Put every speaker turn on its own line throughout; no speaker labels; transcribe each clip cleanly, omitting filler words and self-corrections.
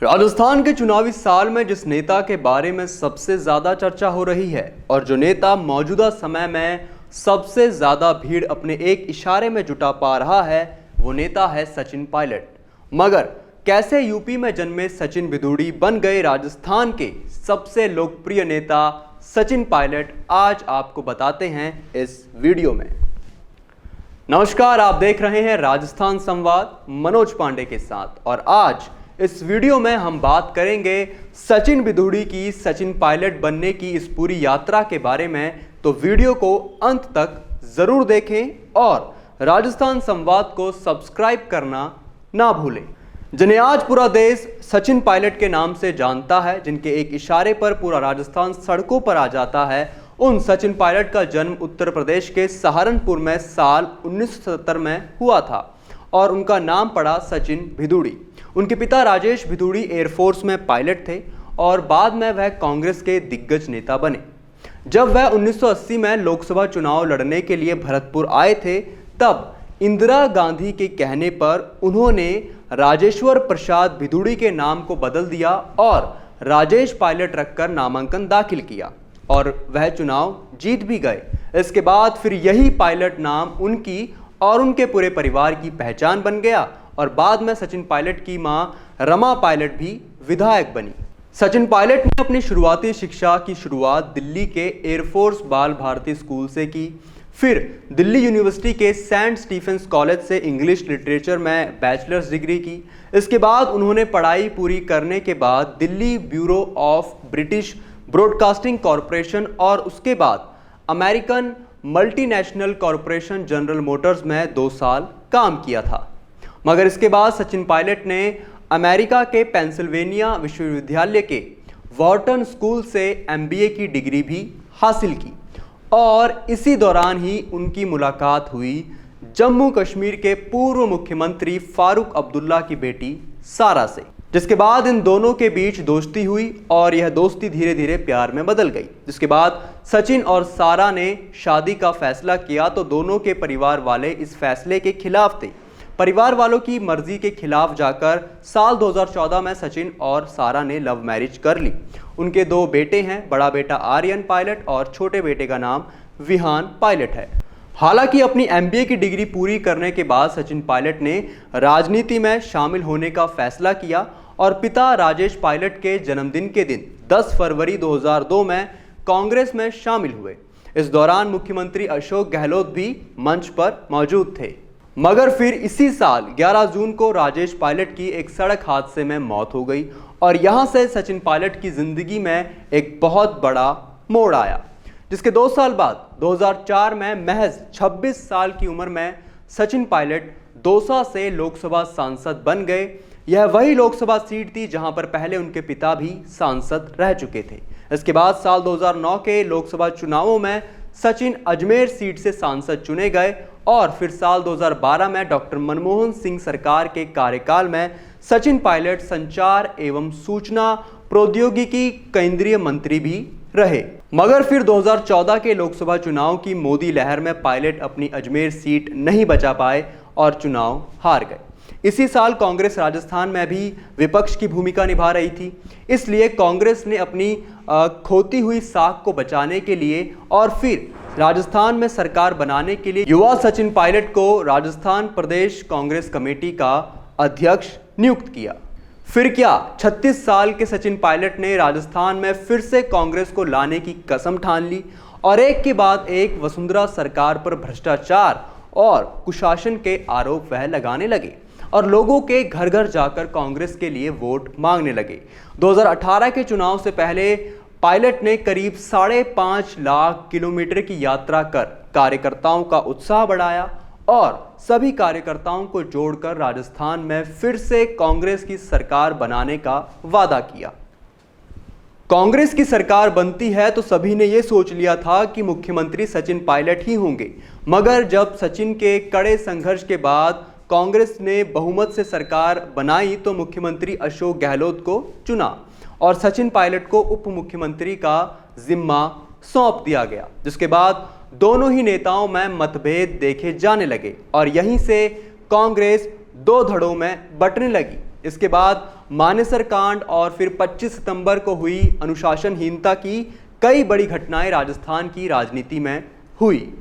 राजस्थान के चुनावी साल में जिस नेता के बारे में सबसे ज्यादा चर्चा हो रही है और जो नेता मौजूदा समय में सबसे ज्यादा भीड़ अपने एक इशारे में जुटा पा रहा है वो नेता है सचिन पायलट। मगर कैसे यूपी में जन्मे सचिन भिदुड़ी बन गए राजस्थान के सबसे लोकप्रिय नेता सचिन पायलट, आज आपको बताते हैं इस वीडियो में। नमस्कार, आप देख रहे हैं राजस्थान संवाद मनोज पांडे के साथ और आज इस वीडियो में हम बात करेंगे सचिन भिदुड़ी की सचिन पायलट बनने की इस पूरी यात्रा के बारे में। तो वीडियो को अंत तक जरूर देखें और राजस्थान संवाद को सब्सक्राइब करना ना भूलें। जिन्हें आज पूरा देश सचिन पायलट के नाम से जानता है, जिनके एक इशारे पर पूरा राजस्थान सड़कों पर आ जाता है, उन सचिन पायलट का जन्म उत्तर प्रदेश के सहारनपुर में साल 1970 में हुआ था और उनका नाम पड़ा सचिन भिदुड़ी। उनके पिता राजेश भिदुड़ी एयरफोर्स में पायलट थे और बाद में वह कांग्रेस के दिग्गज नेता बने। जब वह 1980 में लोकसभा चुनाव लड़ने के लिए भरतपुर आए थे, तब इंदिरा गांधी के कहने पर उन्होंने राजेश्वर प्रसाद भिदुड़ी के नाम को बदल दिया और राजेश पायलट रखकर नामांकन दाखिल किया और वह चुनाव जीत भी गए। इसके बाद फिर यही पायलट नाम उनकी और उनके पूरे परिवार की पहचान बन गया और बाद में सचिन पायलट की मां रमा पायलट भी विधायक बनी। सचिन पायलट ने अपनी शुरुआती शिक्षा की शुरुआत दिल्ली के एयरफोर्स बाल भारती स्कूल से की। फिर दिल्ली यूनिवर्सिटी के सेंट स्टीफेंस कॉलेज से इंग्लिश लिटरेचर में बैचलर्स डिग्री की। इसके बाद उन्होंने पढ़ाई पूरी करने के बाद Delhi bureau of British broadcasting corporation और उसके बाद American multinational corporation general Motors में 2 साल काम किया था। मगर इसके बाद सचिन पायलट ने अमेरिका के पेंसिल्वेनिया विश्वविद्यालय के वॉर्टन स्कूल से MBA की डिग्री भी हासिल की और इसी दौरान ही उनकी मुलाकात हुई जम्मू कश्मीर के पूर्व मुख्यमंत्री फारूक अब्दुल्ला की बेटी सारा से, जिसके बाद इन दोनों के बीच दोस्ती हुई और यह दोस्ती धीरे धीरे प्यार में बदल गई। जिसके बाद सचिन और सारा ने शादी का फैसला किया तो दोनों के परिवार वाले इस फैसले के खिलाफ थे। परिवार वालों की मर्जी के खिलाफ जाकर साल 2014 में सचिन और सारा ने लव मैरिज कर ली। उनके 2 बेटे हैं, बड़ा बेटा आर्यन पायलट और छोटे बेटे का नाम विहान पायलट है। हालांकि अपनी MBA की डिग्री पूरी करने के बाद सचिन पायलट ने राजनीति में शामिल होने का फैसला किया और पिता राजेश पायलट के जन्मदिन के दिन 10 फरवरी 2002 में कांग्रेस में शामिल हुए। इस दौरान मुख्यमंत्री अशोक गहलोत भी मंच पर मौजूद थे। मगर फिर इसी साल 11 जून को राजेश पायलट की एक सड़क हादसे में मौत हो गई और यहां से सचिन पायलट की जिंदगी में एक बहुत बड़ा मोड़ आया, जिसके 2 साल बाद 2004 में महज 26 साल की उम्र में सचिन पायलट दौसा से लोकसभा सांसद बन गए। यह वही लोकसभा सीट थी जहां पर पहले उनके पिता भी सांसद रह चुके थे। इसके बाद साल 2009 के लोकसभा चुनावों में सचिन अजमेर सीट से सांसद चुने गए और फिर साल 2012 में डॉक्टर मनमोहन सिंह सरकार के कार्यकाल में सचिन पायलट संचार एवं सूचना प्रौद्योगिकी केंद्रीय मंत्री भी रहे। मगर फिर 2014 के लोकसभा चुनाव की मोदी लहर में पायलट अपनी अजमेर सीट नहीं बचा पाए और चुनाव हार गए। इसी साल कांग्रेस राजस्थान में भी विपक्ष की भूमिका निभा रही थी, इसलिए कांग्रेस ने अपनी खोती हुई साख को बचाने के लिए और फिर राजस्थान में सरकार बनाने के लिए युवा सचिन पायलट को राजस्थान प्रदेश कांग्रेस कमेटी का अध्यक्ष नियुक्त किया। फिर क्या 36 साल के सचिन पायलट ने राजस्थान में फिर से कांग्रेस को लाने की कसम ठान ली और एक के बाद एक वसुंधरा सरकार पर भ्रष्टाचार और कुशासन के आरोप वह लगाने लगे और लोगों के घर घर जाकर कांग्रेस के लिए वोट मांगने लगे। 2018 के चुनाव से पहले पायलट ने करीब 5.5 लाख किलोमीटर की यात्रा कर कार्यकर्ताओं का उत्साह बढ़ाया और सभी कार्यकर्ताओं को जोड़कर राजस्थान में फिर से कांग्रेस की सरकार बनाने का वादा किया। कांग्रेस की सरकार बनती है तो सभी ने यह सोच लिया था कि मुख्यमंत्री सचिन पायलट ही होंगे। मगर जब सचिन के कड़े संघर्ष के बाद कांग्रेस ने बहुमत से सरकार बनाई तो मुख्यमंत्री अशोक गहलोत को चुना और सचिन पायलट को उप मुख्यमंत्री का जिम्मा सौंप दिया गया, जिसके बाद दोनों ही नेताओं में मतभेद देखे जाने लगे और यहीं से कांग्रेस 2 धड़ों में बंटने लगी। इसके बाद मानेसर कांड और फिर 25 सितंबर को हुई अनुशासनहीनता की कई बड़ी घटनाएं राजस्थान की राजनीति में हुई।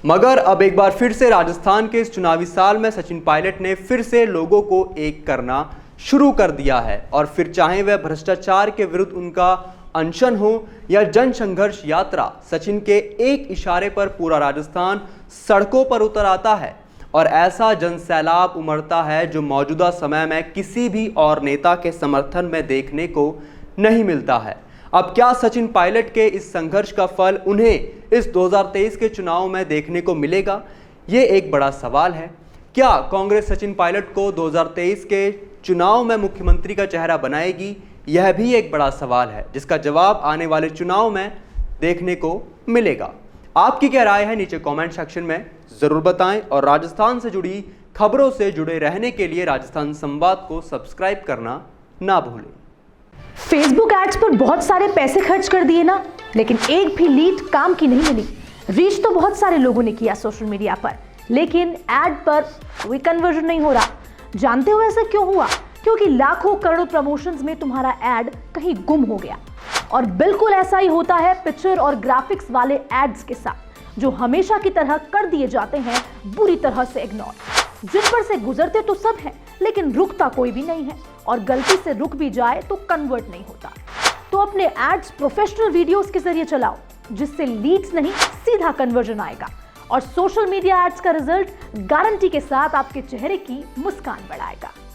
मगर अब एक बार फिर से राजस्थान के इस चुनावी साल में सचिन पायलट ने फिर से लोगों को एक करना शुरू कर दिया है और फिर चाहे वह भ्रष्टाचार के विरुद्ध उनका अनशन हो या जन संघर्ष यात्रा, सचिन के एक इशारे पर पूरा राजस्थान सड़कों पर उतर आता है और ऐसा जन सैलाब उमड़ता है जो मौजूदा समय में किसी भी और नेता के समर्थन में देखने को नहीं मिलता है। अब क्या सचिन पायलट के इस संघर्ष का फल उन्हें इस 2023 के चुनाव में देखने को मिलेगा? ये एक बड़ा सवाल है। क्या कांग्रेस सचिन पायलट को 2023 के चुनाव में मुख्यमंत्री का चेहरा बनाएगी? यह भी एक बड़ा सवाल है जिसका जवाब आने वाले चुनाव में देखने को मिलेगा। आपकी क्या राय है नीचे कमेंट सेक्शन में जरूर बताएं और राजस्थान से जुड़ी खबरों से जुड़े रहने के लिए राजस्थान संवाद को सब्सक्राइब करना ना भूलें।
फेसबुक एड्स पर बहुत सारे पैसे खर्च कर दिए ना, लेकिन एक भी लीड काम की नहीं मिली। रीच तो बहुत सारे लोगों ने किया सोशल मीडिया पर, लेकिन एड पर कोई कन्वर्जन नहीं हो रहा। जानते हो ऐसा क्यों हुआ? क्योंकि लाखों करोड़ों प्रमोशंस में तुम्हारा एड कहीं गुम हो गया। और बिल्कुल ऐसा ही होता है पिक्चर और ग्राफिक्स वाले एड्स के साथ, जो हमेशा की तरह कर दिए जाते हैं बुरी तरह से इग्नोर। जिन पर से गुजरते तो सब हैं, लेकिन रुकता कोई भी नहीं है, और गलती से रुक भी जाए तो कन्वर्ट नहीं होता। तो अपने एड्स प्रोफेशनल वीडियोस के जरिए चलाओ, जिससे लीड्स नहीं सीधा कन्वर्जन आएगा और सोशल मीडिया एड्स का रिजल्ट गारंटी के साथ आपके चेहरे की मुस्कान बढ़ाएगा।